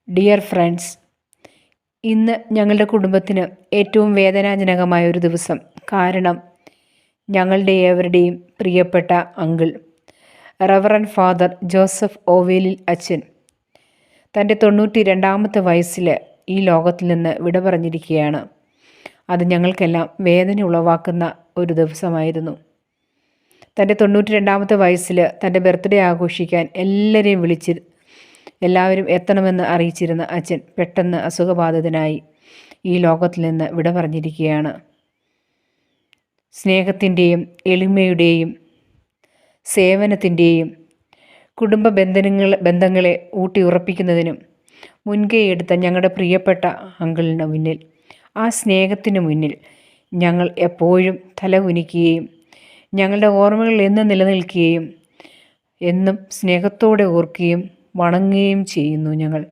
Dear friends, ഇന്ന് ഞങ്ങളുടെ കുടുംബത്തിന് ഏറ്റവും വേദനാജനകമായ ഒരു ദിവസം. കാരണം ഞങ്ങളുടെ ഏവരുടെയും പ്രിയപ്പെട്ട അങ്കിൾ റവറൻ ഫാദർ ജോസഫ് ഓവേലിൽ അച്ഛൻ തൻ്റെ 92ാമത്തെ വയസ്സിൽ ഈ ലോകത്തിൽ നിന്ന് വിട പറഞ്ഞിരിക്കുകയാണ്. അത് ഞങ്ങൾക്കെല്ലാം വേദന ഉളവാക്കുന്ന ഒരു ദിവസമായിരുന്നു. തൻ്റെ 92ാമത്തെ വയസ്സിൽ തൻ്റെ ബർത്ത്ഡേ ആഘോഷിക്കാൻ എല്ലാവരും എത്തണമെന്ന് അറിയിച്ചിരുന്ന അച്ഛൻ പെട്ടെന്ന് അസുഖബാധിതനായി ഈ ലോകത്തിൽ നിന്ന് വിട പറഞ്ഞിരിക്കുകയാണ്. സ്നേഹത്തിൻ്റെയും എളിമയുടെയും സേവനത്തിൻ്റെയും കുടുംബ ബന്ധങ്ങളെ ഊട്ടിയുറപ്പിക്കുന്നതിനും മുൻകൈയെടുത്ത ഞങ്ങളുടെ പ്രിയപ്പെട്ട അങ്കിളിന് മുന്നിൽ, ആ സ്നേഹത്തിന് മുന്നിൽ ഞങ്ങൾ എപ്പോഴും തല കുനിക്കുകയും ഞങ്ങളുടെ ഓർമ്മകൾ എന്നും നിലനിൽക്കുകയും എന്നും സ്നേഹത്തോടെ ഓർക്കുകയും വണങ്ങുകയും ചെയ്യുന്നു ഞങ്ങൾ.